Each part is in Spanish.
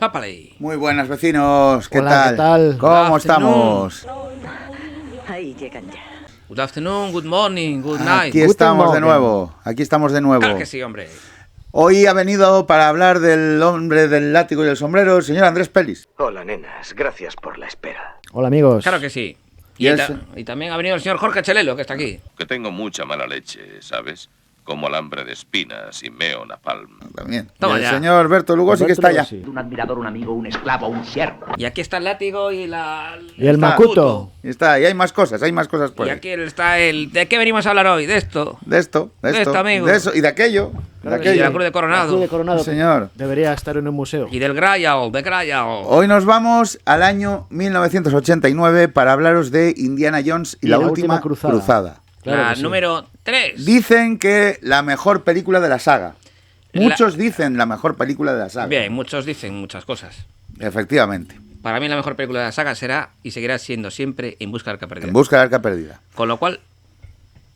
¡Pápale! Muy buenas, vecinos. ¿Qué Hola, tal? ¿qué tal? ¿Cómo Good estamos? Ahí llegan ya. Good afternoon, good morning, good night. Aquí estamos de morning. nuevo. Aquí estamos de nuevo. Claro que sí, hombre. Hoy ha venido para hablar del hombre del látigo y el sombrero, el señor Andrés Pelis. Hola, nenas. Gracias por la espera. Hola, amigos. Claro que sí. Y Y también ha venido el señor Jorge Chelelo, que está aquí. Que tengo mucha mala leche, ¿sabes? Como alambre de espinas y meo napalm. También. Toma Y el ya. señor Berto Lugosi, que está allá. Sí. Un admirador, un amigo, un esclavo, un siervo. Y aquí está el látigo y Y el Está. Makuto. Y está, y hay más cosas por Y ahí. aquí está el... ¿De qué venimos a hablar hoy? De esto. De esto, De esto, amigo. de eso y de aquello. Claro de que Y de aquello. la Cruz de Coronado. La Cruz de Coronado. Sí, señor. Debería estar en un museo. Y del Grail, de Grail. Hoy nos vamos al año 1989 para hablaros de Indiana Jones y la última cruzada. Claro La que sí. número 3. Dicen que la mejor película de la saga. Muchos dicen la mejor película de la saga. Bien, muchos dicen muchas cosas. Efectivamente. Para mí la mejor película de la saga será y seguirá siendo siempre En busca del arca perdida. En busca del arca perdida. Con lo cual,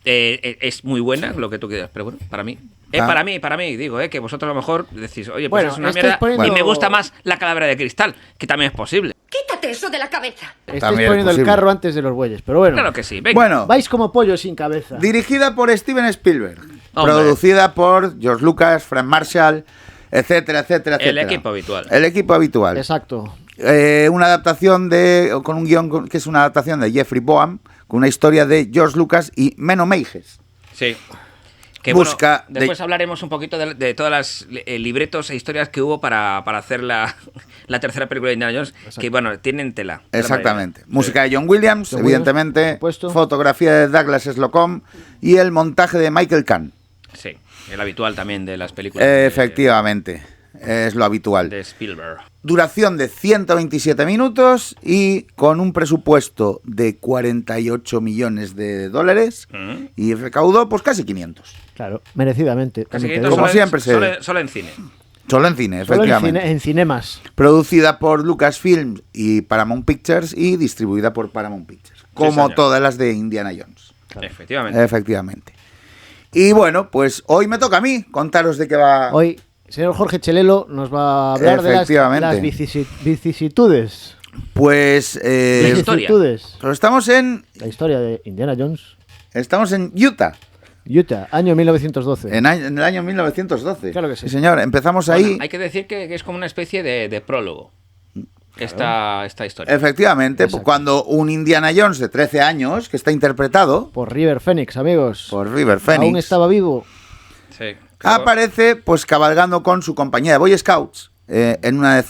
es muy buena lo que tú quieras, pero bueno, para mí. Ah. Para mí, digo, que vosotros a lo mejor decís, oye, pues Bueno, es una estáis mierda poniendo- y me gusta más La calavera de cristal, que también es posible. Quítate eso de la cabeza. Estáis También es poniendo el posible. carro antes de los bueyes, pero bueno. Claro que sí, venga. Bueno, Vais como pollo sin cabeza. dirigida por Steven Spielberg. Hombre. Producida por George Lucas, Frank Marshall, etcétera, etcétera, El etcétera. equipo habitual. El equipo habitual. Exacto. Una adaptación con un guión que es una adaptación de Jeffrey Boam, con una historia de George Lucas y Menno Meijes. Sí. Que Busca bueno, después hablaremos un poquito de todas las libretos e historias que hubo para hacer la tercera película de Indiana Jones, que bueno, tienen tela. Exactamente. Sí. Música de John Williams, John Williams, evidentemente. por supuesto. Fotografía de Douglas Slocum y el montaje de Michael Kahn. Sí, el habitual también de las películas. Efectivamente, es lo habitual. De Spielberg. Duración de 127 minutos y con un presupuesto de 48 millones de dólares y recaudó pues casi 500. Claro, merecidamente. Casi también te 500 digo. Como solo siempre se- solo en cine. Solo en cine, Solo efectivamente. en cinemas. Producida por Lucasfilm y Paramount Pictures y distribuida por Paramount Pictures. Como señor. todas las de Indiana Jones. Efectivamente. Efectivamente. Y bueno, pues hoy me toca a mí contaros de qué va. Hoy, señor Jorge Chelelo nos va a hablar de Efectivamente. las vicisitudes. Pues La historia. Vicisitudes. pero estamos en La historia de Indiana Jones. Utah, Utah, año 1912. en el año 1912. Claro que sí. Señor, empezamos Bueno, ahí. hay que decir que es como una especie de prólogo. Esta historia. Efectivamente, Exacto. cuando un Indiana Jones de 13 años, que está interpretado Por River Phoenix, amigos. por River Phoenix, Aún estaba vivo. Sí. aparece pues cabalgando con su compañía de Boy Scouts en una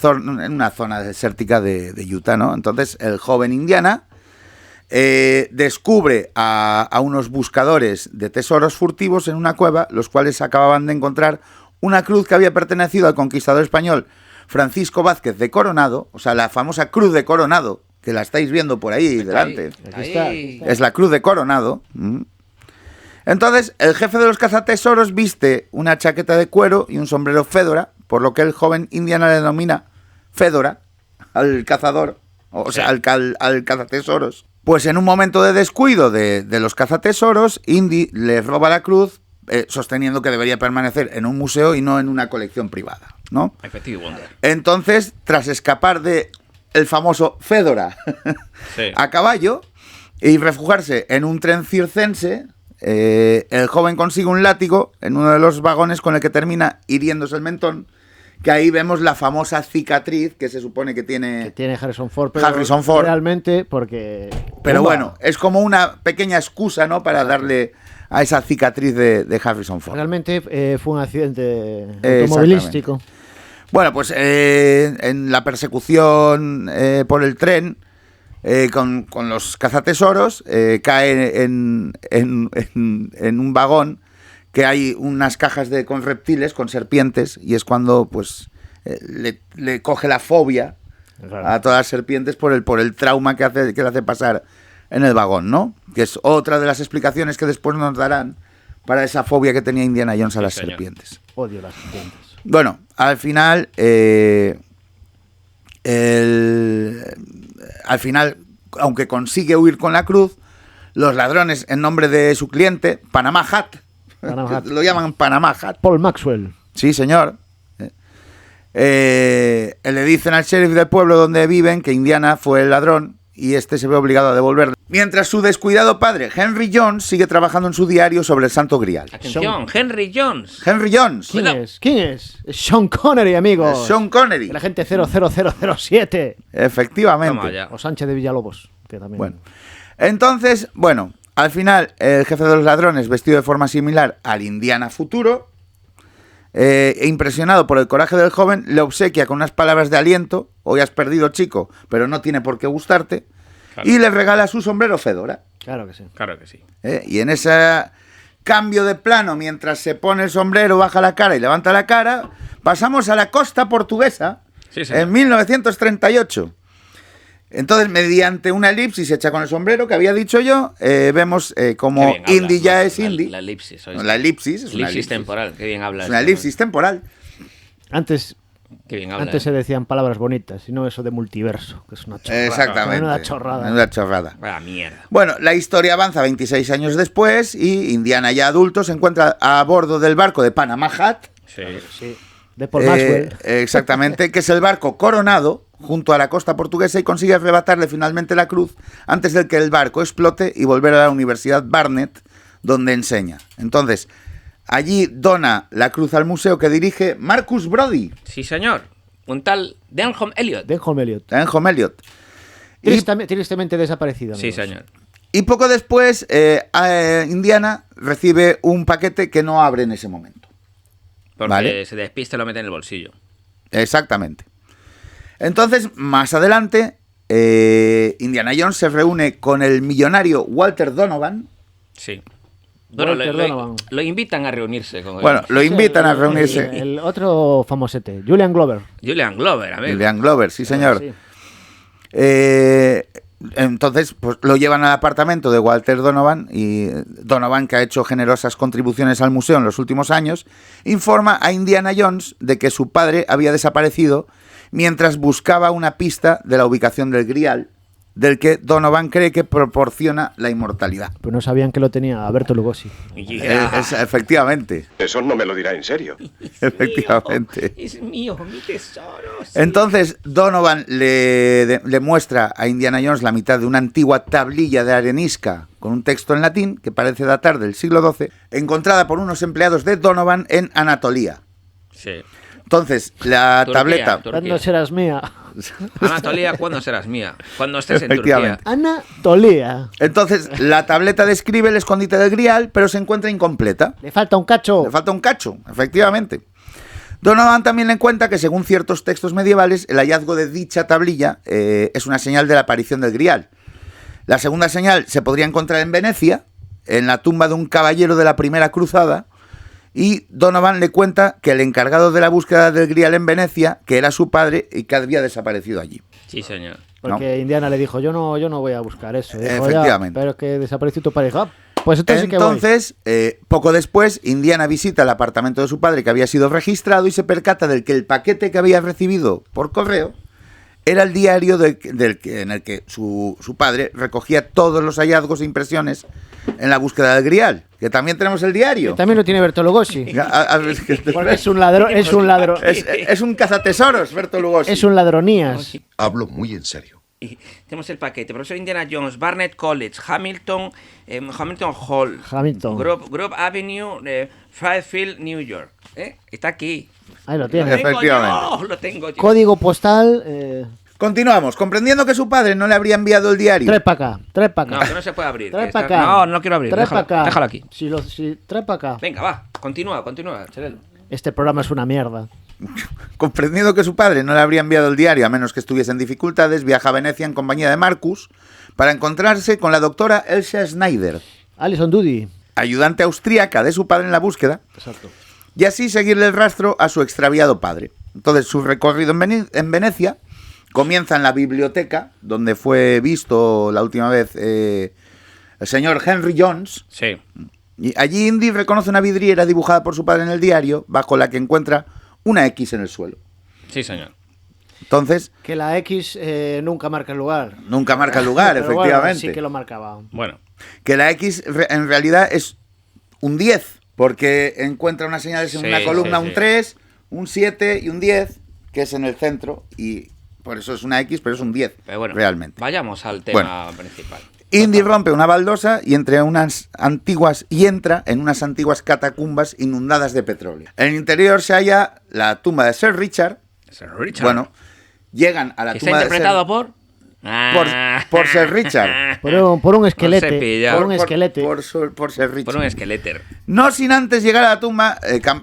zona desértica de Utah, ¿no? Entonces el joven Indiana descubre a unos buscadores de tesoros furtivos en una cueva, los cuales acababan de encontrar una cruz que había pertenecido al conquistador español Francisco Vázquez de Coronado, o sea, la famosa Cruz de Coronado, que la estáis viendo por ahí delante. Aquí está. Es la Cruz de Coronado. Entonces, el jefe de los cazatesoros viste una chaqueta de cuero y un sombrero Fedora, por lo que el joven Indiana le denomina Fedora al cazador, o sea, al cazatesoros. Pues en un momento de descuido de los cazatesoros, Indy le roba la cruz, sosteniendo que debería permanecer en un museo y no en una colección privada, ¿no? Effective Wonder. Entonces, tras escapar de el famoso Fedora Sí. a caballo y refugiarse en un tren circense, el joven consigue un látigo en uno de los vagones con el que termina hiriéndose el mentón, que ahí vemos la famosa cicatriz que se supone que Que tiene... tiene Harrison Ford, pero Harrison Ford. realmente porque... Pero Pumba. bueno, es como una pequeña excusa, ¿no?, para darle a esa cicatriz de Harrison Ford. Realmente fue un accidente Exactamente. automovilístico. Bueno, pues en la persecución por el tren con los cazatesoros cae en un vagón que hay unas cajas con reptiles, con serpientes, y es cuando pues le coge la fobia Claro. a todas las serpientes por el trauma que le hace pasar en el vagón, ¿no? Que es otra de las explicaciones que después nos darán para esa fobia que tenía Indiana Jones a las señor. serpientes. Odio las serpientes. Bueno, al final, aunque consigue huir con la cruz, los ladrones, en nombre de su cliente, Panama Hat, Panama Hat. lo llaman Panama Hat. Paul Maxwell. Sí, señor. le dicen al sheriff del pueblo donde viven que Indiana fue el ladrón y este se ve obligado a devolverle. Mientras su descuidado padre, Henry Jones, sigue trabajando en su diario sobre el Santo Grial. Atención, Henry Jones. Henry Jones. ¿Quién Cuidado. es? ¿Quién es? Es Sean Connery, amigos. Sean Connery. El agente 00007. Efectivamente. Toma ya. O Sánchez de Villalobos, que también. Bueno, entonces, bueno, al final el jefe de los ladrones, vestido de forma similar al Indiana futuro, impresionado por el coraje del joven, le obsequia con unas palabras de aliento: hoy has perdido, chico, pero no tiene por qué gustarte, Claro. y le regala su sombrero fedora. Claro que sí. Claro que sí. Y en ese cambio de plano, mientras se pone el sombrero, baja la cara y levanta la cara, pasamos a la costa portuguesa, Sí, señor. en 1938. Entonces, mediante una elipsis hecha con el sombrero que había dicho yo, vemos Qué como bien hablas, Indy ya macho. es Indy. La elipsis. ¿oíste? La elipsis es una Elipsis elipsis. temporal. Qué bien hablas. Es una elipsis temporal. Antes Qué bien hablas. se decían palabras bonitas, y no eso de multiverso, que es una chorrada. Exactamente. Menuda chorrada. Menuda chorrada. Vaya mierda. Bueno, la historia avanza 26 años después y Indiana, ya adulto, se encuentra a bordo del barco de Panama Hat. Sí. Sí. De Paul Maxwell. Exactamente, que es el barco Coronado, junto a la costa portuguesa, y consigue arrebatarle finalmente la cruz antes de que el barco explote y volver a la Universidad Barnett, donde enseña. Entonces, allí dona la cruz al museo que dirige Marcus Brody, Sí, señor. Un tal Denholm Elliot. Denholm Elliot. Denholm Elliot. Y, Tristemente desaparecido. Sí, amigos. señor. y poco después, Indiana recibe un paquete que no abre en ese momento. Porque Vale. se despista y lo mete en el bolsillo. Exactamente. Entonces, más adelante, Indiana Jones se reúne con el millonario Walter Donovan. Sí. Bueno, Walter Donovan. lo invitan a reunirse con él. Bueno, lo invitan a El reunirse. otro famosete, Julian Glover. Julian Glover, amigo. Julian Glover, sí señor. Sí. Entonces, pues lo llevan al apartamento de Walter Donovan, y Donovan, que ha hecho generosas contribuciones al museo en los últimos años, informa a Indiana Jones de que su padre había desaparecido mientras buscaba una pista de la ubicación del Grial, del que Donovan cree que proporciona la inmortalidad. Pero no sabían que lo tenía Alberto Lugosi. Yeah. Efectivamente, Eso no me lo dirá en serio. efectivamente. Es mío, mi tesoro. sí. Entonces Donovan le muestra a Indiana Jones la mitad de una antigua tablilla de arenisca con un texto en latín que parece datar del siglo XII, encontrada por unos empleados de Donovan en Anatolia. Sí. Entonces, la Turquía, tableta... Turquía. ¿Cuándo serás mía? Anatolia, ¿cuándo serás mía? Cuando estés en Turquía. Efectivamente. Anatolia. Entonces, la tableta describe el escondite del Grial, pero se encuentra incompleta. Le falta un cacho. Le falta un cacho, efectivamente. Donovan también le cuenta que, según ciertos textos medievales, el hallazgo de dicha tablilla es una señal de la aparición del Grial. La segunda señal se podría encontrar en Venecia, en la tumba de un caballero de la Primera Cruzada, y Donovan le cuenta que el encargado de la búsqueda del Grial en Venecia, que era su padre y que había desaparecido allí. Sí, señor. Porque Indiana le dijo, yo no voy a buscar eso. Dijo, Efectivamente. "Ya, pero que desapareció tu pareja. Pues entonces sí que voy". Entonces, poco después, Indiana visita el apartamento de su padre, que había sido registrado, y se percata de que el paquete que había recibido por correo era el diario en el que su padre recogía todos los hallazgos e impresiones en la búsqueda del Grial. Que también tenemos el diario. También lo tiene Berto Lugosi. Porque es un ladrón, es un ladrón. Es un cazatesoros, Berto Lugosi. Es un ladronías. Hablo muy en serio. Y tenemos el paquete. Profesor Indiana Jones, Barnett College, Hamilton Hall, Hamilton. Grove Avenue, Fairfield, New York. Está aquí. Ahí lo Lo tiene. tengo Efectivamente. yo, lo tengo yo. Código postal. Continuamos. Comprendiendo que su padre no le habría enviado el diario. Trae para acá. Trae para No, acá. que no se puede abrir. Trae que para está- acá. No, no quiero abrir. Trae Déjalo, para acá. déjalo aquí. Trae para acá. Venga, va. Continúa, Chelelo. Este programa es una mierda. Comprendiendo que su padre no le habría enviado el diario a menos que estuviese en dificultades, viaja a Venecia en compañía de Marcus para encontrarse con la doctora Elsa Schneider, Alison Doody. ayudante austríaca de su padre en la búsqueda, Exacto. y así seguirle el rastro a su extraviado padre. Entonces, su recorrido en Venecia comienza en la biblioteca, donde fue visto la última vez el señor Henry Jones. Sí. Y allí Indy reconoce una vidriera dibujada por su padre en el diario, bajo la que encuentra una X en el suelo. Sí, señor. Entonces, Que la X nunca marca el lugar. nunca marca el lugar, Pero bueno, efectivamente. sí que lo marcaba. Bueno. Que la X en realidad es un 10, porque encuentra unas señales en Sí, una columna, sí, un sí. 3, un 7 y un 10. que es en el centro, y por eso es una X, pero es un 10, Pero bueno, realmente. vayamos al tema principal. Indy rompe una baldosa y entra en unas antiguas catacumbas inundadas de petróleo. En el interior se halla la tumba de Sir Richard. Sir Richard. Bueno, llegan a la Que tumba está de interpretado por... por Sir Richard. Por un esquelete. pillado. Por un esquelete. Por Sir Richard. Por un esqueleter. No sin antes llegar a la tumba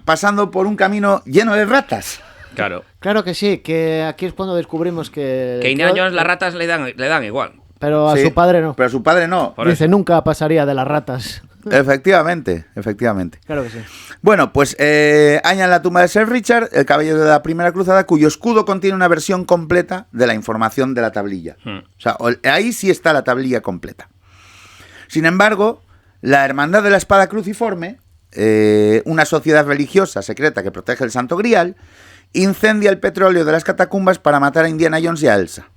pasando por un camino lleno de ratas. Claro. Claro que sí, que aquí es cuando descubrimos que... Que Indiana Jones las ratas le dan igual. Pero a Sí, su padre no. Pero a su padre no. Por Dice, eso. nunca pasaría de las ratas. Efectivamente. Claro que sí. Bueno, pues hallan la tumba de Sir Richard, el caballero de la primera cruzada, cuyo escudo contiene una versión completa de la información de la tablilla. O sea, ahí sí está la tablilla completa. Sin embargo, la Hermandad de la Espada Cruciforme, una sociedad religiosa secreta que protege el Santo Grial, incendia el petróleo de las catacumbas para matar a Indiana Jones y a Elsa.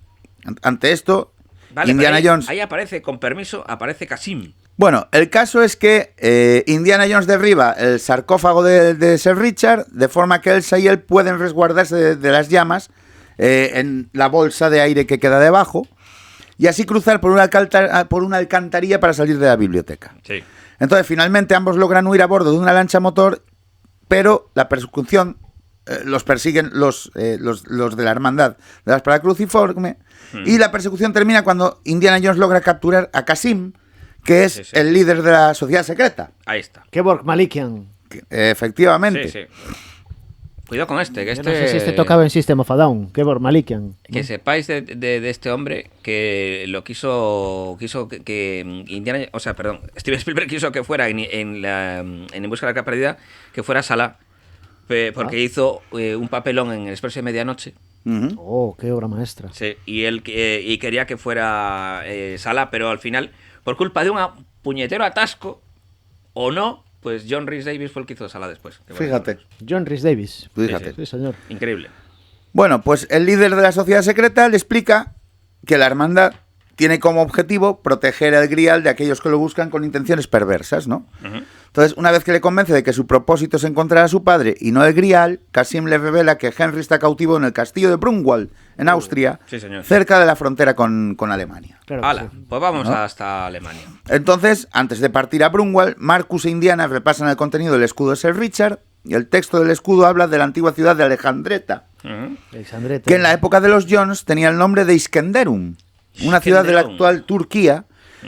Ante esto, Vale, Indiana pero Jones... ahí aparece, con permiso, aparece Kasim. Bueno, el caso es que Indiana Jones derriba el sarcófago de Sir Richard, de forma que Elsa y él pueden resguardarse de las llamas en la bolsa de aire que queda debajo, y así cruzar por una alcantarilla para salir de la biblioteca. Sí. Entonces, finalmente, ambos logran huir a bordo de una lancha motor, pero la persecución los persiguen los de la Hermandad de la Espada Cruciforme, y la persecución termina cuando Indiana Jones logra capturar a Kasim, que es Sí. el líder de la sociedad secreta. Ahí está. Kevork Malikian. Efectivamente. Sí. Cuidado con este, que Yo este... no sé si este tocaba en System of a Down. Kevork Malikian. Que sepáis de este hombre que lo quiso que Indiana, o sea, perdón, Steven Spielberg quiso que fuera en Busca de la Arca Perdida, que fuera Salah, porque hizo un papelón en El Expreso de Medianoche. Ujú. Oh, qué obra maestra. Sí, y él y quería que fuera Salah, pero al final, por culpa de un puñetero atasco, o no, pues John Rhys Davies fue el que hizo Salah después. Que bueno, Fíjate. John Rhys Davies. Fíjate. Sí, señor. increíble. Bueno, pues el líder de la sociedad secreta le explica que la hermandad tiene como objetivo proteger el Grial de aquellos que lo buscan con intenciones perversas, ¿no? Ujú. Entonces, una vez que le convence de que su propósito es encontrar a su padre y no el Grial, Kasim le revela que Henry está cautivo en el castillo de Brunwald, en Austria, Sí, señor. cerca de la frontera con Alemania. Claro que Hala, sí. pues vamos ¿No? hasta Alemania. Entonces, antes de partir a Brunwald, Marcus e Indiana repasan el contenido del escudo de Sir Richard, y el texto del escudo habla de la antigua ciudad de Alejandreta, Ujú. Alexandrete. que en la época de los Jones tenía el nombre de Iskenderun, una ciudad de la Iskenderun. actual Turquía,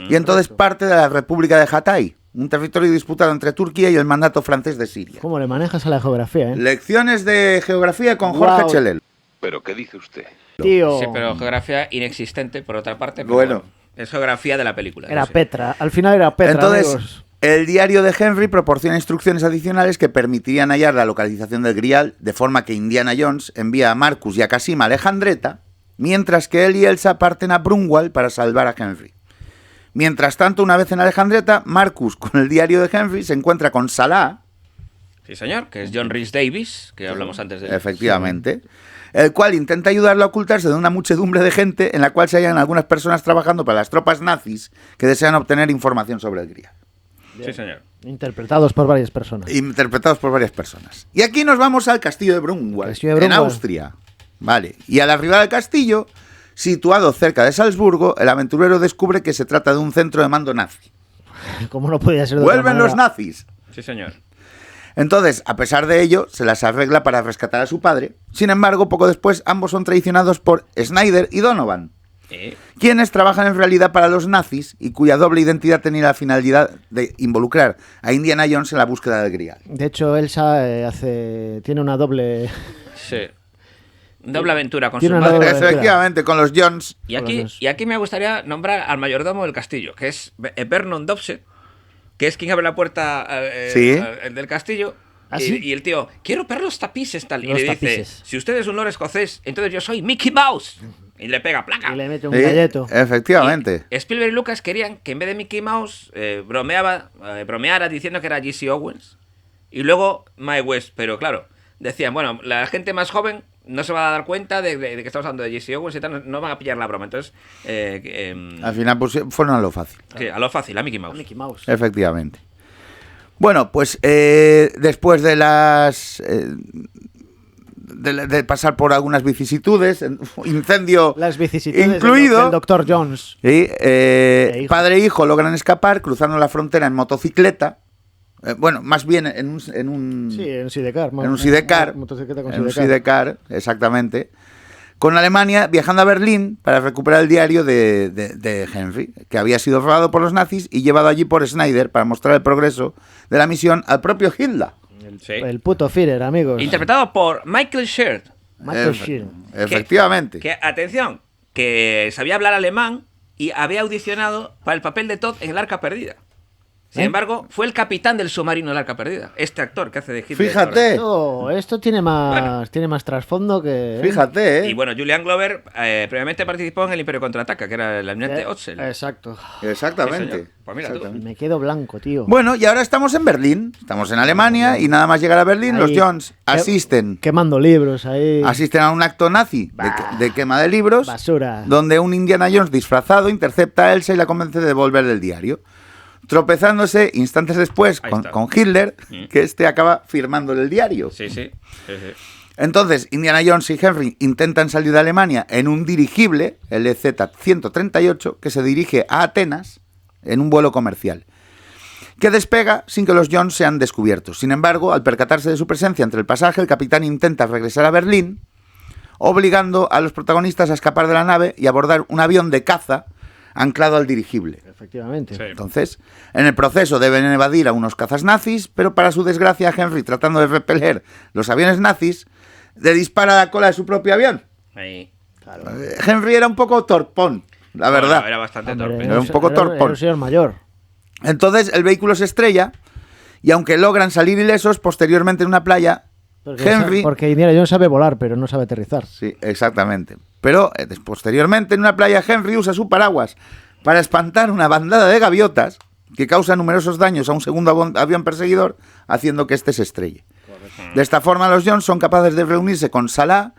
y entonces parte de la República de Hatay, un territorio disputado entre Turquía y el mandato francés de Siria. ¿Cómo le manejas a la geografía, Lecciones de geografía con Jorge Guau. Chelel. ¿Pero qué dice usted? Tío. Sí, pero geografía inexistente, por otra parte. Pero Bueno. es geografía de la película. Era eso sí. Petra. Al final era Petra, Entonces, amigos. el diario de Henry proporciona instrucciones adicionales que permitirían hallar la localización del Grial, de forma que Indiana Jones envía a Marcus y a Kasim a Alejandreta, mientras que él y Elsa parten a Brunwald para salvar a Henry. Mientras tanto, una vez en Alejandreta, Marcus, con el diario de Henry, se encuentra con Salah, Sí, señor, que es John Rhys Davies, que hablamos antes de él. efectivamente, el cual intenta ayudarlo a ocultarse de una muchedumbre de gente en la cual se hallan algunas personas trabajando para las tropas nazis que desean obtener información sobre el Grial. Sí, señor. Interpretados por varias personas. Interpretados por varias personas. Y aquí nos vamos al castillo de Brunwald, Castillo de en Brunwald. Austria. Vale. Y al arribar al castillo, situado cerca de Salzburgo, el aventurero descubre que se trata de un centro de mando nazi. Como no podía ser de otra ¡Vuelven los manera. nazis! Sí, señor. Entonces, a pesar de ello, se las arregla para rescatar a su padre. Sin embargo, poco después, ambos son traicionados por Snyder y Donovan, quienes trabajan en realidad para los nazis y cuya doble identidad tenía la finalidad de involucrar a Indiana Jones en la búsqueda del Grial. De hecho, Elsa tiene una doble... Sí. Doble aventura con Tiene su una madre. doble aventura. Efectivamente, con los Jones. Y aquí me gustaría nombrar al mayordomo del castillo, que es Vernon Dobson, que es quien abre la puerta Sí. del castillo. ¿Ah, y, sí? y el tío, quiero ver los tapices, tal. Y Los le dice, tapices. si usted es un lord escocés, entonces yo soy Mickey Mouse. Y le pega placa. Y le mete un Sí, galleto. efectivamente. Y Spielberg y Lucas querían que en vez de Mickey Mouse bromeara diciendo que era Jesse Owens y luego Mae West, pero claro, decían, bueno, la gente más joven no se va a dar cuenta de que estamos hablando de Jesse Owens y tal, no van a pillar la broma, entonces Al final pues, fueron a lo fácil. sí, a lo fácil, a Mickey Mouse. Mickey Mouse. Efectivamente. Bueno, pues después de de pasar por algunas vicisitudes, incendio Las vicisitudes incluido. del Dr. Jones. Sí, hijo. padre e hijo logran escapar cruzando la frontera en motocicleta. Bueno, más bien en un Sí, en un sidecar. en un sidecar, Motocicleta con en un sidecar. sidecar, exactamente, con Alemania viajando a Berlín para recuperar el diario de Henry, que había sido robado por los nazis y llevado allí por Schneider para mostrar el progreso de la misión al propio Hitler. Sí. El puto Führer, amigos. Interpretado por Michael Sheard. Michael Efe- Sheen. Efectivamente. Que, atención, que sabía hablar alemán y había audicionado para el papel de Todd en El Arca Perdida. Sin embargo, fue el capitán del submarino del Arca Perdida. Este actor que hace de Hitler. Fíjate, Esto tiene más trasfondo que... fíjate, Y bueno, Julian Glover previamente participó en El Imperio Contraataca, que era el almirante Otzel. Exacto. Exactamente. Sí, señor. Pues mira tú. Exactamente. Me quedo blanco, tío. Bueno, y ahora estamos en Berlín, estamos en Alemania y nada más llegar a Berlín, los Ahí, Jones asisten Quemando libros ahí. a un acto nazi de quema de libros, Basura. donde un Indiana Jones disfrazado intercepta a Elsa y la convence de devolver el diario, tropezándose instantes después Ahí con está. Hitler, que este acaba firmándole el diario. Sí, sí. Sí, sí. Entonces, Indiana Jones y Henry intentan salir de Alemania en un dirigible, el EZ-138, que se dirige a Atenas en un vuelo comercial, que despega sin que los Jones sean descubiertos. Sin embargo, al percatarse de su presencia entre el pasaje, el capitán intenta regresar a Berlín, obligando a los protagonistas a escapar de la nave y abordar un avión de caza anclado al dirigible. Efectivamente. Sí. Entonces, en el proceso deben evadir a unos cazas nazis, pero para su desgracia, Henry, tratando de repeler los aviones nazis, le dispara a la cola de su propio avión. Ahí. Henry era un poco torpón, la verdad. Bueno, era bastante Hombre, torpe. Era un poco torpón. Era un señor mayor. Entonces, el vehículo se estrella y aunque logran salir ilesos, posteriormente en una playa, Henry... Porque Indiana Jones sabe volar, pero no sabe aterrizar. Sí, exactamente. Pero posteriormente en una playa, Henry usa su paraguas para espantar una bandada de gaviotas que causa numerosos daños a un segundo avión perseguidor, haciendo que este se estrelle. De esta forma, los Jones son capaces de reunirse con Salah,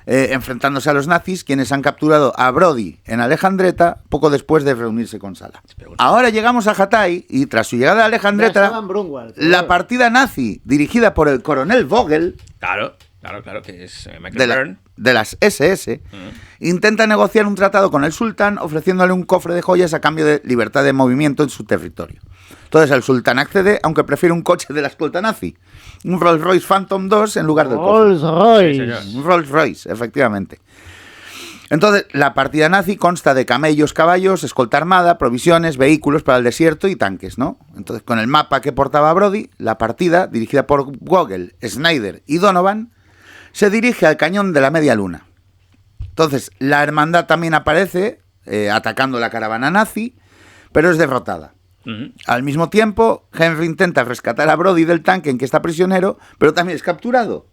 enfrentándose a los nazis, quienes han capturado a Brody en Alejandreta poco después de reunirse con Salah. Ahora llegamos a Hatay y tras su llegada a Ya Alejandreta, estaba en Brunwald. la partida nazi, dirigida por el coronel Vogel, Claro, que es Michael Byrne. de las SS, intenta negociar un tratado con el sultán ofreciéndole un cofre de joyas a cambio de libertad de movimiento en su territorio. Entonces el sultán accede, aunque prefiere un coche de la escolta nazi, un Rolls Royce Phantom 2 en lugar del cofre. Rolls Royce. Sí, señor. Un Rolls Royce, efectivamente. Entonces, la partida nazi consta de camellos, caballos, escolta armada, provisiones, vehículos para el desierto y tanques, ¿no? Entonces, con el mapa que portaba Brody, la partida, dirigida por Vogel, Schneider y Donovan, se dirige al cañón de la Media Luna. Entonces, la hermandad también aparece atacando la caravana nazi, pero es derrotada. Ujú. Al mismo tiempo, Henry intenta rescatar a Brody del tanque en que está prisionero, pero también es capturado.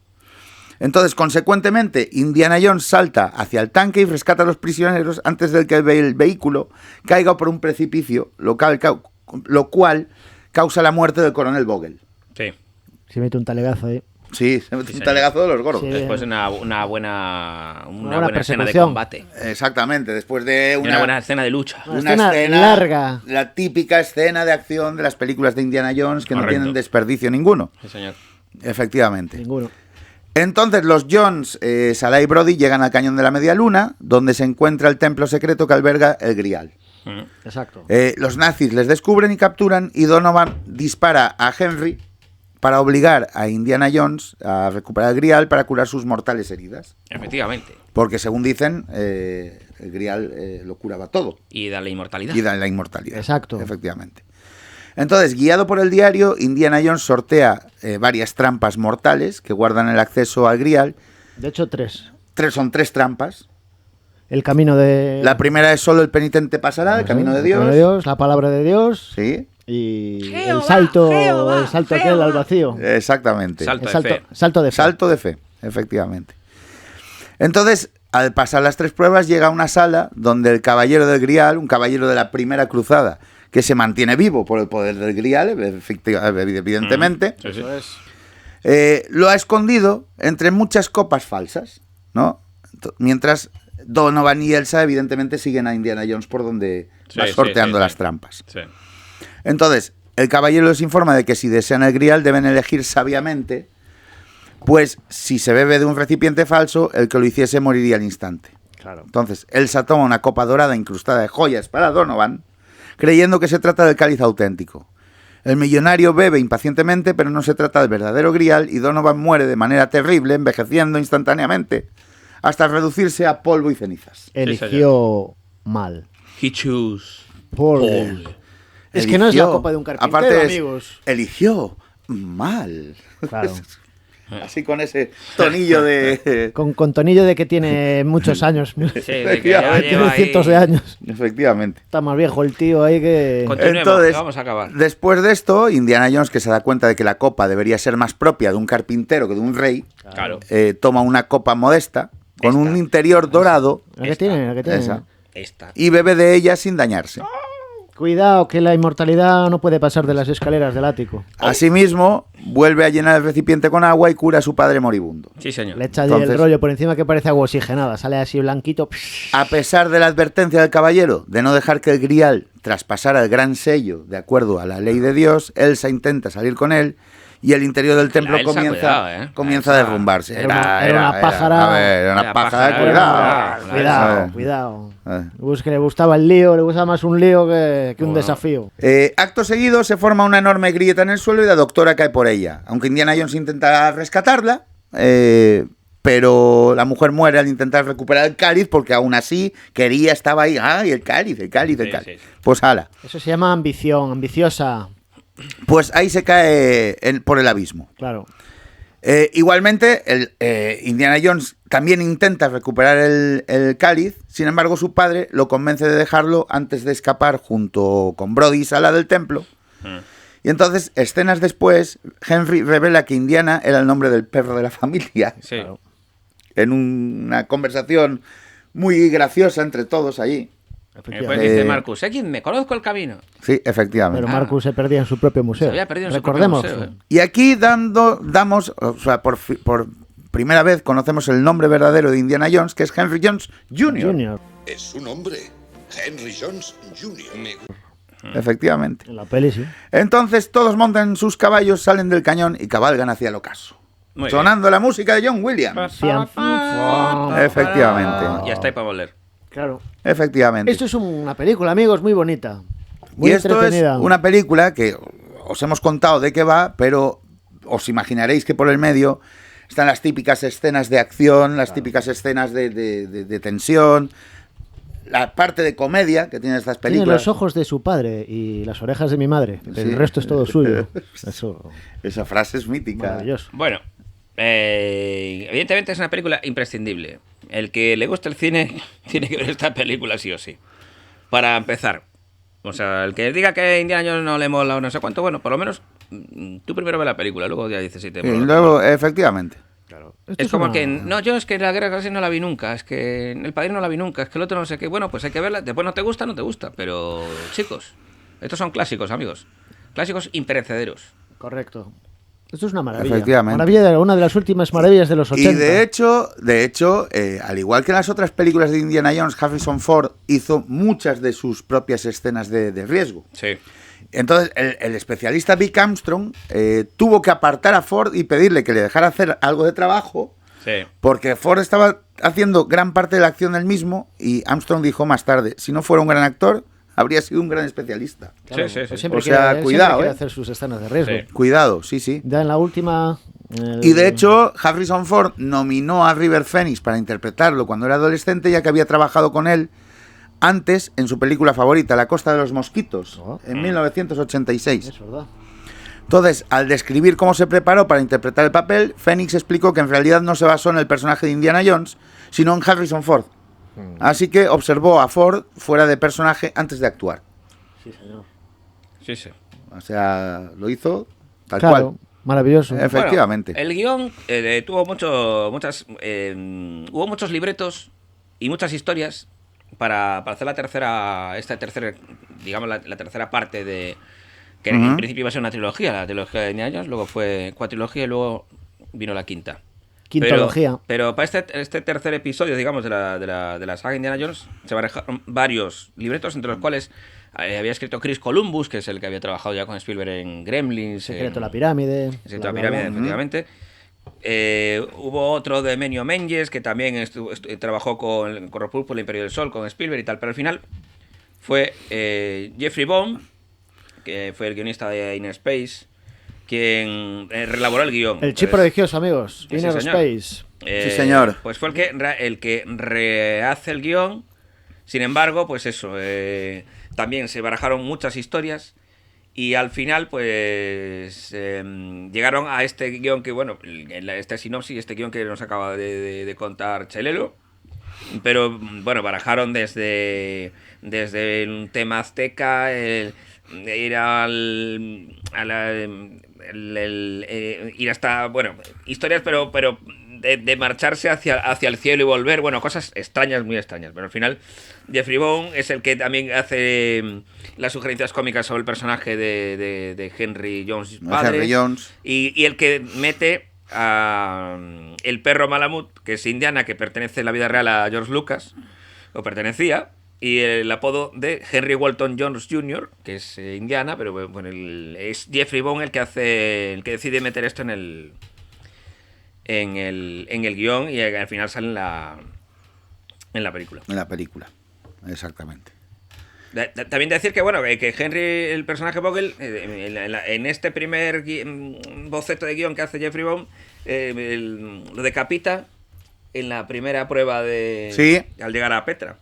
Entonces, consecuentemente, Indiana Jones salta hacia el tanque y rescata a los prisioneros antes de que el vehículo caiga por un precipicio, lo cual causa la muerte del coronel Vogel. Sí. Se mete un talegazo ahí. Sí, se mete un señor. talegazo de los gordos. Sí. Después una buena escena de persecución. combate. Exactamente, después de Y una buena escena de lucha. Una escena larga. La típica escena de acción de las películas de Indiana Jones que no Correcto. tienen desperdicio ninguno. Sí, señor. Efectivamente. Ninguno. Entonces los Jones, Salah y Brody llegan al cañón de la Media Luna, donde se encuentra el templo secreto que alberga el Grial. Ujú. Exacto. Los nazis les descubren y capturan y Donovan dispara a Henry para obligar a Indiana Jones a recuperar el Grial para curar sus mortales heridas. Efectivamente. Porque según dicen, el Grial lo curaba todo Y da la inmortalidad. y da la inmortalidad. Exacto. Efectivamente. Entonces, guiado por el diario, Indiana Jones sortea varias trampas mortales que guardan el acceso al Grial. De hecho, 3. Son 3 trampas. El camino de... La primera es solo el penitente pasará, el camino de El camino Dios. la palabra de Dios. Sí, Y Jehová, el salto Jehová, aquel Jehová. al vacío. exactamente. Salto. El de fe. salto de fe. Salto de fe, efectivamente. Entonces, al pasar las 3 pruebas, llega a una sala donde el caballero del Grial, un caballero de la primera cruzada, que se mantiene vivo por el poder del Grial, evidentemente, Sí, sí. Eso es. lo ha escondido entre muchas copas falsas, ¿no? Mientras Donovan y Elsa, evidentemente, siguen a Indiana Jones por donde Sí, va sí, sorteando sí, las sí. trampas. Sí. Entonces, el caballero les informa de que si desean el Grial deben elegir sabiamente Pues si se bebe de un recipiente falso, el que lo hiciese moriría al instante. Claro. Entonces, Elsa toma una copa dorada incrustada de joyas para Donovan, creyendo que se trata del cáliz auténtico. El millonario bebe impacientemente, pero no se trata del verdadero grial, y Donovan muere de manera terrible, envejeciendo instantáneamente, hasta reducirse a polvo y cenizas. Eligió mal. He choose. Por... Es que no es la copa de un carpintero, aparte amigos. Eligió mal. Claro. Así con ese tonillo de... Con tonillo de que tiene muchos años. Sí, de que ya Tiene lleva ahí... cientos de años. Efectivamente. Está más viejo el tío ahí que... Continuemos, Entonces, que vamos a acabar. después de esto, Indiana Jones, que se da cuenta de que la copa debería ser más propia de un carpintero que de un rey, Claro. toma una copa modesta con un interior dorado La que tiene, la que tiene. esa, Esta. y bebe de ella sin dañarse. Cuidado, que la inmortalidad no puede pasar de las escaleras del ático. Asimismo, vuelve a llenar el recipiente con agua y cura a su padre moribundo. Sí, señor. Le echa allí Entonces- el rollo por encima que parece agua oxigenada. Sale así blanquito. A pesar de la advertencia del caballero de no dejar que el grial traspasara el gran sello de acuerdo a la ley de Dios, Elsa intenta salir con él y el interior del templo La Elsa, comienza, cuidado, a Elsa. derrumbarse. Era una pájara. a ver, era una Era pájara, pájara, cuidado. era- Cuidado, Eh. cuidado. Eh. Que le gustaba el lío, le gustaba más un lío que un desafío. Acto seguido se forma una enorme grieta en el suelo y la doctora cae por ella. Aunque Indiana Jones intenta rescatarla, pero la mujer muere al intentar recuperar el cáliz porque aún así quería, estaba ahí. ¡Ay, el cáliz, el cáliz, el Sí, cáliz! sí. Pues ala. Eso se llama ambición, ambiciosa. Pues ahí se cae por el abismo. Claro. Igualmente, Indiana Jones también intenta recuperar el cáliz, sin embargo su padre lo convence de dejarlo antes de escapar junto con Brody y Sala del templo. Y entonces, escenas después, Henry revela que Indiana era el nombre del perro de la familia, Sí. en una conversación muy graciosa entre todos allí. Después dice Marcus, me conozco el camino. Sí, efectivamente. Pero Marcus se perdía en su propio museo. Se había perdido en su propio Recordemos. museo, Y aquí damos, o sea, por primera vez conocemos el nombre verdadero de Indiana Jones, que es Henry Jones Jr. Junior, Es su nombre. Henry Jones Jr. Efectivamente. en la peli, sí. Entonces todos montan sus caballos, salen del cañón y cabalgan hacia el ocaso. Muy Sonando la música de John Williams. Fiam, fam. Efectivamente. Ya está ahí para volver. Claro. Efectivamente. Esto es una película, amigos, muy bonita. Muy Y esto es entretenida. una película que os hemos contado de qué va, pero os imaginaréis que por el medio están las típicas escenas de acción, las típicas escenas de tensión, la parte de comedia que tienen estas Tiene películas. los ojos de su padre y las orejas de mi madre. Sí. El resto es todo suyo. Eso, Esa frase es mítica. maravilloso. Bueno, evidentemente es una película imprescindible. El que le guste el cine tiene que ver esta película sí o sí. Para empezar. O sea, el que diga que Indiana Jones no le mola o no sé cuánto, bueno, por lo menos tú primero ve la película, luego ya dices si te Y mola. luego, efectivamente. Esto Es como una- que, no, yo es que la guerra casi no la vi nunca, es que el padrino no la vi nunca, es que el otro no sé qué. Bueno, pues hay que verla, después no te gusta, pero chicos, estos son clásicos, amigos. Clásicos imperecederos. Correcto. Esto es una maravilla. Efectivamente. Maravilla, una de las últimas maravillas de los 80. Y de hecho, al igual que en las otras películas de Indiana Jones, Harrison Ford hizo muchas de sus propias escenas de riesgo. Sí. Entonces, el especialista Vic Armstrong tuvo que apartar a Ford y pedirle que le dejara hacer algo de trabajo, Sí. porque Ford estaba haciendo gran parte de la acción él mismo, y Armstrong dijo más tarde, si no fuera un gran actor, habría sido un gran especialista. Claro, Sí, sí, sí. pues siempre O sea, él cuidado, siempre quiere ¿eh? hacer sus escenas de riesgo. Sí. Cuidado, sí, sí. Ya en la última... Y de hecho, Harrison Ford nominó a River Phoenix para interpretarlo cuando era adolescente, ya que había trabajado con él antes en su película favorita, La Costa de los Mosquitos, Oh. en 1986. Es verdad. Entonces, al describir cómo se preparó para interpretar el papel, Phoenix explicó que en realidad no se basó en el personaje de Indiana Jones, sino en Harrison Ford. Así que observó a Ford fuera de personaje antes de actuar. Sí, señor. Sí, sí. O sea, lo hizo tal Claro, cual. maravilloso. Efectivamente. Bueno, el guión tuvo hubo muchos libretos y muchas historias para hacer digamos, la tercera parte de que en principio iba a ser una trilogía, la trilogía de Indiana Jones, luego fue cuatrilogía y luego vino la quinta. Quintología. Pero para este tercer episodio, digamos, de la saga Indiana Jones, se barajaron varios libretos, entre los cuales había escrito Chris Columbus, que es el que había trabajado ya con Spielberg en Gremlins. Secreto de en la pirámide. Secreto de bla, la bla, pirámide, bla. efectivamente. Hubo otro de Menio Menges que también trabajó con República del Imperio del Sol, con Spielberg y tal, pero al final fue Jeffrey Bourne, que fue el guionista de Inner Space, quien relaboró el guión. El chip prodigioso, amigos. Sí, Inner señor. Space. Sí, señor. Pues fue el que rehace el guión. Sin embargo, pues eso, también se barajaron muchas historias y al final, pues llegaron a este guión que, bueno, esta sinopsis, este guión que nos acaba de contar Chelelo. Pero, bueno, barajaron desde un tema azteca, ir ir hasta, bueno, historias, pero de marcharse hacia el cielo y volver, bueno, cosas extrañas, muy extrañas, pero al final Jeffrey Bourne es el que también hace las sugerencias cómicas sobre el personaje de Henry Jones padre, Henry Jones. y el que mete a el perro Malamut, que es Indiana, que pertenece en la vida real a George Lucas, o pertenecía, y el apodo de Henry Walton Jones Jr., que es Indiana, pero bueno, es Jeffrey Bourne el que decide meter esto en el guión y al final sale en la película. En la película, exactamente. También decir que, bueno, que Henry, el personaje Vogel, en este primer boceto de guión que hace Jeffrey Bourne, lo decapita en la primera prueba Sí. al llegar a Petra.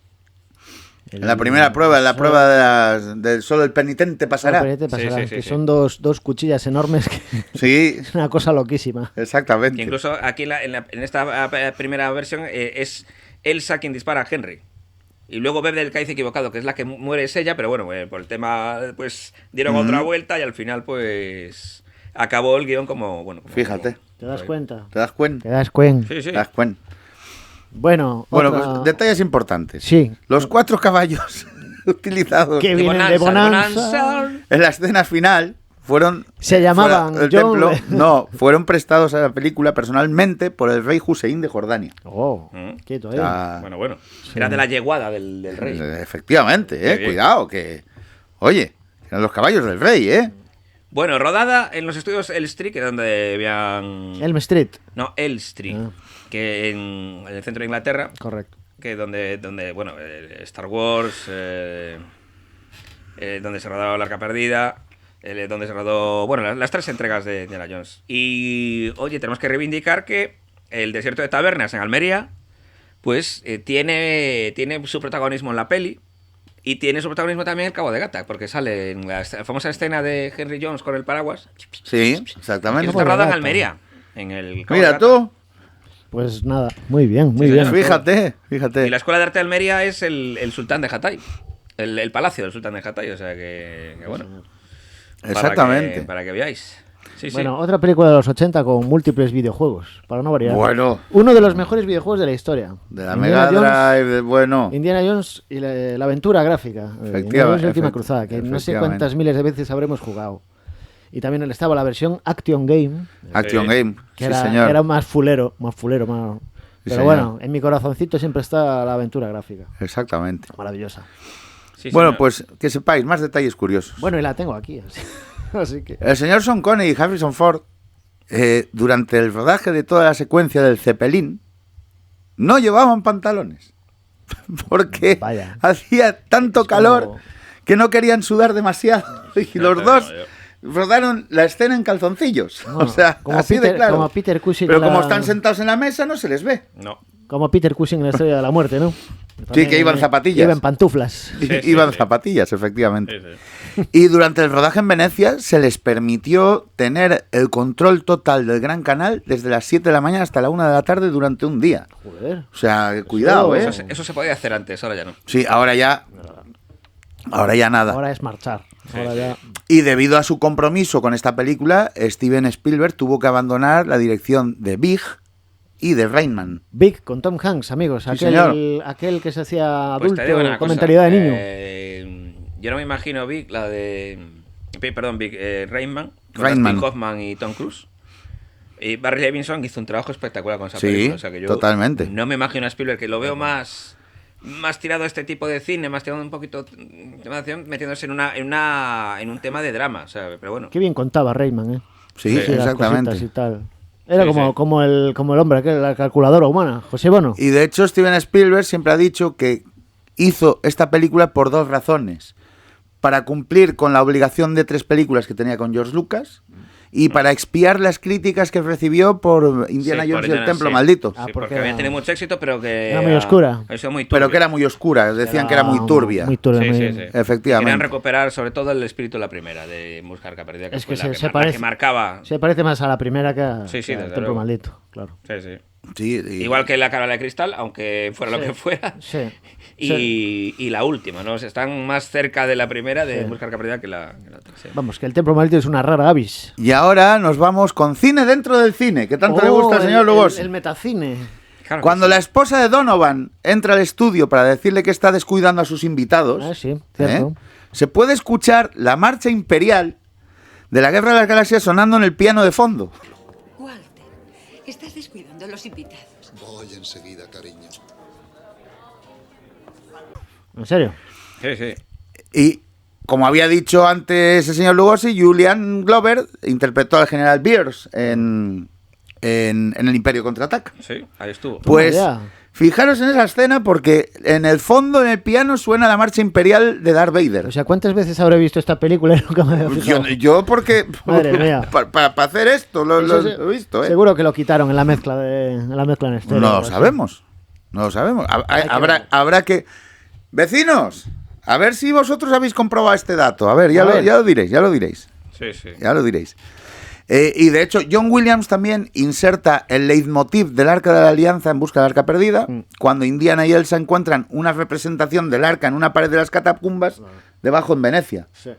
En la primera prueba, en la prueba del solo el penitente pasará. El penitente pasará, Sí, que sí. son dos cuchillas enormes que Sí, es una cosa loquísima. exactamente. Que incluso aquí en esta primera versión es Elsa quien dispara a Henry. Y luego bebe del cáliz equivocado, que es la que muere es ella, pero bueno, por el tema, pues dieron otra vuelta y al final, pues acabó el guión como, bueno. Fíjate. ¿Te das cuenta? ¿Te das cuenta? ¿Te das cuenta? Sí, sí. ¿Te das cuenta? Bueno, Bueno, otra- pues detalles importantes. Sí. Los 4 caballos utilizados Que vienen de Bonanza. en la escena final fueron... Se llamaban fuera del John templo, Le- no, fueron prestados a la película personalmente por el rey Hussein de Jordania. Oh, Mm. quieto, Ah, Bueno. Era de la yeguada del rey. Efectivamente, Qué bien. cuidado, que... Oye, eran los caballos del rey, ¿eh? Bueno, rodada en los estudios Elstree, que es donde habían... Elm Street. No, Elstree, Ah. que en el centro de Inglaterra, Correcto. que donde bueno, Star Wars, donde se rodó La Arca Perdida, donde se rodó, bueno, las 3 entregas de Indiana Jones. Y, oye, tenemos que reivindicar que el desierto de Tabernas en Almería, pues tiene su protagonismo en la peli. Y tiene su protagonismo también el Cabo de Gata, porque sale en la famosa escena de Henry Jones con el paraguas. Sí, Que exactamente. está rodada en Gata. Almería. En el Cabo de Mira Gata. tú, Pues nada, muy bien, muy Sí, bien. señor. fíjate. Y la Escuela de Arte de Almería es el Sultán de Hatay. El palacio del Sultán de Hatay, o sea que bueno. Exactamente. Para que veáis. Sí, sí. Bueno, otra película de los 80 con múltiples videojuegos, para no variar. Bueno, Uno de los mejores videojuegos de la historia. de la Indiana Mega Jones- Drive, bueno. Indiana Jones y la aventura gráfica. Indiana Jones y la última cruzada, que no sé efectivamente. cuántas miles de veces habremos jugado. Y también estaba la versión Action Game, Action Sí. Game, que sí era, señor. era más fulero. Pero señor. bueno, en mi corazoncito siempre está la aventura gráfica. Exactamente. Maravillosa. Sí, Bueno, señor. pues que sepáis más detalles curiosos. Bueno, y la tengo aquí. Así que... El señor Sean Connery y Harrison Ford, durante el rodaje de toda la secuencia del Zeppelin, no llevaban pantalones. Porque Vaya. hacía tanto Es como- calor que no querían sudar demasiado. Y No, los pero dos yo- rodaron la escena en calzoncillos. Bueno, o sea, como así de Peter- claro. como Peter Cushing Pero en como la- están sentados en la mesa, no se les ve. No. Como Peter Cushing en la Estrella de la Muerte, ¿no? Sí, que iban zapatillas. Iba en pantuflas. Sí, sí, Iban sí. zapatillas, efectivamente. Sí, sí. Y durante el rodaje en Venecia se les permitió tener el control total del Gran Canal desde las 7 de la mañana hasta la 1 de la tarde durante un día. Joder. O sea, cuidado, Eso- ¿eh? Eso se podía hacer antes, ahora ya no. Sí, ahora ya nada. Ahora es marchar. Ahora ya... Y debido a su compromiso con esta película, Steven Spielberg tuvo que abandonar la dirección de Big y de Rain Man. Big con Tom Hanks, amigos. Sí, señor. Aquel que se hacía Pues adulto te digo una con cosa, mentalidad de niño. Yo no me imagino Big, la de. Perdón, Big Rain Man. Con Rain Man. Dustin Hoffman y Tom Cruise. Y Barry Levinson hizo un trabajo espectacular con esa Sí, película. O sea que yo totalmente. No me imagino a Spielberg, que lo veo más tirado a este tipo de cine, más tirado un poquito tema de acción, metiéndose en un tema de drama. O sea, pero bueno. Qué bien contaba Rayman, ¿eh? Sí, Sí, las exactamente. cositas y tal. Era Sí, sí. como el hombre, la calculadora humana, José Bono. Y de hecho Steven Spielberg siempre ha dicho que hizo esta película por 2 razones. Para cumplir con la obligación de 3 películas que tenía con George Lucas y para expiar las críticas que recibió por Indiana Sí, por Jones y el Indiana, Templo sí. Maldito. Ah, Sí, porque porque había era- tenido mucho éxito, pero que... Era muy oscura. Eso muy Pero turbio. que era muy oscura, decían que era muy turbia. Muy turbia, Sí, muy- sí, sí. Efectivamente. Querían recuperar sobre todo el espíritu de la primera, de En busca del arca perdida, que Es fue que la se, que, se la parece, que marcaba... se parece más a la primera que, Sí, sí, que al desde Templo luego. Maldito, claro. Sí, sí. Sí, y- Igual que La Carola de Cristal, aunque fuera lo Sí. que fuera. Sí. Y la última, ¿no? O sea, están más cerca de la primera de Sí. En busca del arca perdida que la otra. Sí. Vamos, que el Templo Maldito es una rara avis. Y ahora nos vamos con cine dentro del cine, que tanto le gusta al señor Lugosi. El metacine. Claro que Cuando sí. la esposa de Donovan entra al estudio para decirle que está descuidando a sus invitados, Ah, sí, cierto. se puede escuchar la marcha imperial de la Guerra de las Galaxias sonando en el piano de fondo. Walter, estás descuidando a los invitados. Voy enseguida, cariño. ¿En serio? Sí, sí. Y como había dicho antes el señor Lugosi, Julian Glover interpretó al general Beers en El Imperio Contraataca. Sí, ahí estuvo. Pues ya. fijaros en esa escena porque en el fondo, en el piano, suena la marcha imperial de Darth Vader. O sea, ¿cuántas veces habré visto esta película y nunca me había fijado? Yo porque... Madre mía. Para hacer esto lo Eso he visto, ¿eh? Seguro que lo quitaron en la mezcla en estéreo. No o lo así. sabemos. No lo sabemos. que verlo. Habrá que... Vecinos, a ver si vosotros habéis comprobado este dato. A ver, ya A ver. lo diréis, ya lo diréis. Sí, sí. Ya lo diréis. Y de hecho, John Williams también inserta el leitmotiv del Arca de la Alianza en busca del Arca Perdida, cuando Indiana y Elsa encuentran una representación del Arca en una pared de las catacumbas debajo en Venecia. Sí.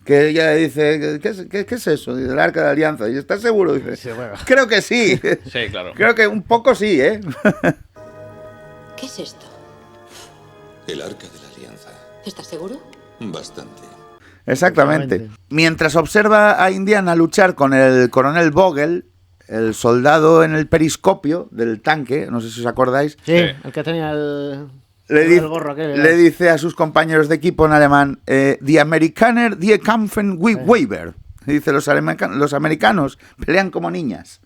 Que ella dice, ¿qué es eso? Dice, el Arca de la Alianza. Y ¿estás seguro? Dice, Sí, bueno. creo que sí. Sí, claro. Creo que un poco sí, ¿eh? ¿Qué es esto? El arca de la alianza. ¿Estás seguro? Bastante. Exactamente. Exactamente. Mientras observa a Indiana luchar con el coronel Vogel, el soldado en el periscopio del tanque, no sé si os acordáis, Sí, Sí. el que tenía el le gorro aquel. le dice a sus compañeros de equipo en alemán, Die Amerikaner, die kämpfen wie Weiber. Dice, los americanos pelean como niñas.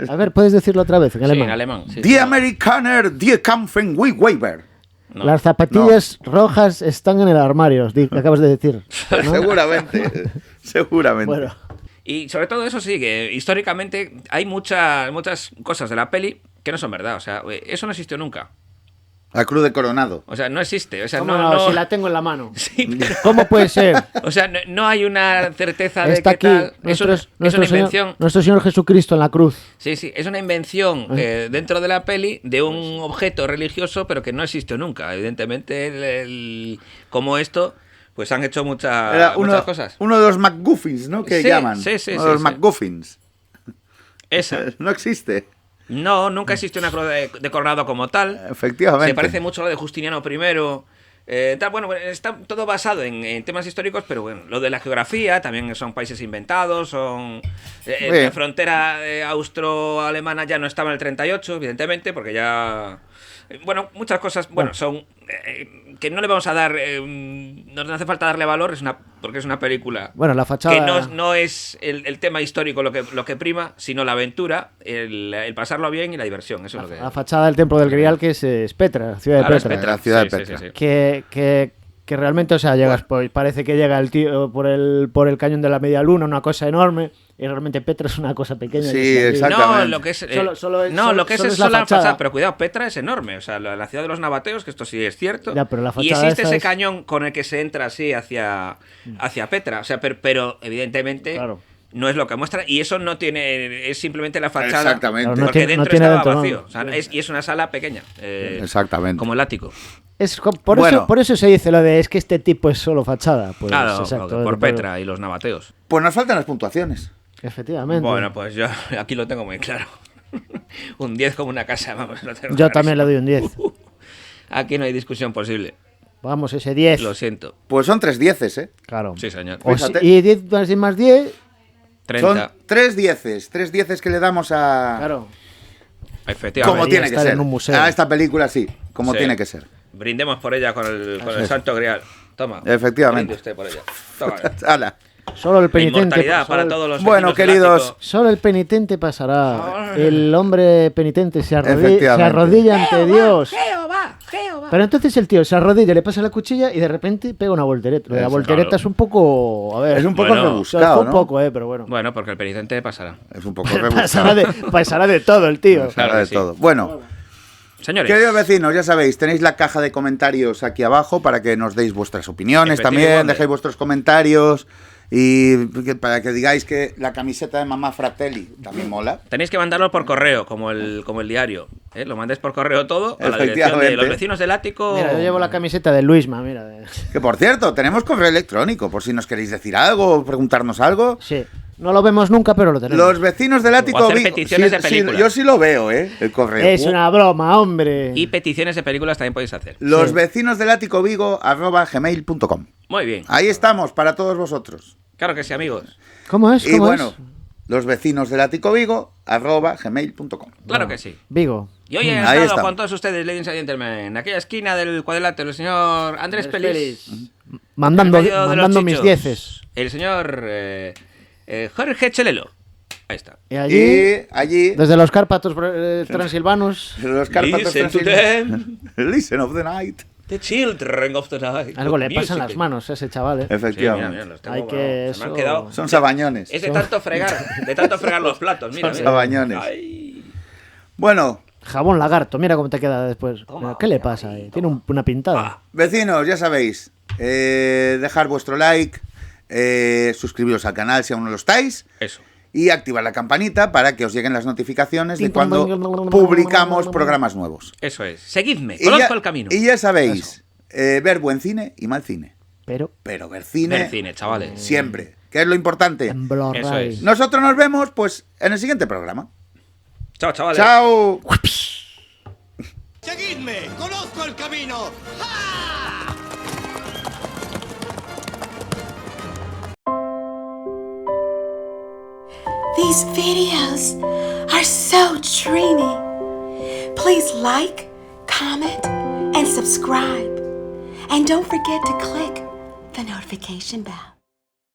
A ver, ¿puedes decirlo otra vez en Sí, alemán? en alemán. Sí, Die sí. Amerikaner, die kämpfen wie Weiber. No. Las zapatillas rojas están en el armario, acabas de decir. ¿no? Seguramente. Seguramente. Bueno, Y sobre todo eso sí, que históricamente hay muchas cosas de la peli que no son verdad. O sea, eso no existió nunca. La Cruz de Coronado. O sea, no existe. O sea, ¿cómo no, no? Si la tengo en la mano. Sí, pero- ¿Cómo puede ser? o sea, no hay una certeza de Está qué aquí tal. Es una nuestro invención. Señor Jesucristo en la cruz. Sí, sí, es una invención dentro de la peli de un objeto religioso, pero que no existió nunca. Evidentemente, como esto, pues han hecho Era muchas cosas. uno de los MacGuffins, ¿no? Que Sí, llaman. sí, sí, Uno sí, de los sí. MacGuffins. Esa. No existe. No, nunca existió una cruz de Coronado como tal. Efectivamente. Se parece mucho a lo de Justiniano I. Bueno, está todo basado en temas históricos, pero bueno, lo de la geografía también son países inventados, son... Bien. la frontera austro-alemana ya no estaba en el 38, evidentemente, porque ya... Bueno, muchas cosas, bueno, son... que no le vamos a dar... no hace falta darle valor, porque es una película... Bueno, la fachada. Que no es el tema histórico lo que prima, sino la aventura, el pasarlo bien y la diversión. Eso es lo que... La fachada del Templo del Grial, que es Petra, ciudad de Claro, es Petra. Petra. La ciudad de Sí, Petra. sí, sí. Que realmente, o sea, llegas, pues, parece que llega el tío por el cañón de la media luna, una cosa enorme, y realmente Petra es una cosa pequeña. Sí, que está aquí. exactamente. No, lo que es, Solo es- no, solo- lo que es solo es es la solo la fachada. fachada, pero cuidado, Petra es enorme, o sea, la ciudad de los nabateos, que esto sí es cierto. Ya, pero la y fachada existe esa ese es- cañón con el que se entra así hacia Petra, o sea, pero evidentemente Claro. no es lo que muestra y eso no tiene, es simplemente la fachada. Exactamente. Claro, no Porque tiene- no dentro tiene estaba dentro, vacío, ¿no? o sea, y es una sala pequeña. Exactamente. Como el ático. Bueno. Por eso se dice lo de es que este tipo es solo fachada. Pues, Claro, exacto, por pero- Petra y los nabateos. Pues nos faltan las puntuaciones. Efectivamente. Bueno, pues yo aquí lo tengo muy claro. Un 10 como una casa, vamos. Lo tengo Yo también le doy un 10. Aquí no hay discusión posible. Vamos, ese 10. Lo siento. Pues son 3 dieces, ¿eh? Claro. Sí, señor. O Fíjate. si- y 10 más 10, 30. Son 3 dieces. 3 dieces que le damos a... claro. Efectivamente. Como tiene que estar ser. en un museo. A esta película sí, como Sí. tiene que ser. Brindemos por ella con el Santo Grial. Toma. Efectivamente. Brinde usted por ella. Toma. Hala. Solo el La penitente. inmortalidad para solo, todos los Bueno, vecinos del queridos, ático. solo el penitente pasará. El hombre penitente se Efectivamente. arrodilla ante Dios. Jehová. Pero entonces el tío se arrodilla, le pasa la cuchilla y de repente pega una voltereta. Lo de la Eso, voltereta claro. es un poco. A ver, es un poco Bueno, rebuscado, un ¿no? poco, pero bueno. Bueno, porque el penitente pasará. Es un poco Pasará rebuscado. pasará de todo el tío. Claro de que sí. todo. Bueno, Señores, queridos vecinos, ya sabéis, tenéis la caja de comentarios aquí abajo para que nos deis vuestras opiniones Efectivamente. también, dejéis vuestros comentarios y para que digáis que la camiseta de Mamá Fratelli también mola. tenéis que mandarlo por correo, como el diario. Lo mandáis por correo todo a la dirección de Efectivamente. los vecinos del ático. Mira, yo llevo la camiseta de Luisma, mira. Que por cierto, tenemos correo electrónico, por si nos queréis decir algo o preguntarnos algo. Sí. No lo vemos nunca, pero lo tenemos. Los vecinos del ático O hacer Vigo- peticiones de películas. yo sí lo veo, el correo. Es una broma, hombre. Y peticiones de películas también podéis hacer. Los Sí. vecinos del ático Vigo @gmail.com. Muy bien. Ahí estamos para todos vosotros. Claro que sí, amigos. ¿Cómo es? Y ¿Cómo bueno, es? los vecinos del ático Vigo @gmail.com. Claro que sí. Vigo. Y hoy he Ahí estado está. con todos ustedes, ladies and gentlemen, en aquella esquina del cuadrilátero, el señor Andrés Pelis. Mandando, En medio de los mandando mis chichos, dieces. El señor Jorge Chelelo. Ahí está. Y allí, Y allí, desde los Cárpatos transilvanos, los Cárpatos Listen to transilvanos. Listen of the night. The children of the night. algo le pasa en Music. las manos a ese chaval, ¿eh? Sí, Efectivamente. mira, los tengo, Hay que se me han eso- quedado. Son sabañones. Es de tanto fregar los platos, mira. Son mira. sabañones. Ay. Bueno, Jabón lagarto, mira cómo te queda después. Mira, ¿qué le pasa ahí? Tiene una pintada. vecinos, ya sabéis, dejar vuestro like, suscribiros al canal si aún no lo estáis. Eso. Y activar la campanita para que os lleguen las notificaciones de cuando publicamos programas nuevos. Eso es. Seguidme, Y conozco ya- el camino. Y ya sabéis, ver buen cine y mal cine. Pero Pero ver cine, Ver cine, chavales. siempre, que es lo importante. en Blu-ray. Eso es. Nosotros nos vemos pues en el siguiente programa. Chao, chavales. ¡Chao! ¡Seguidme! ¡Conozco el camino! These videos are so dreamy. Please like, comment, and subscribe. And don't forget to click the notification bell.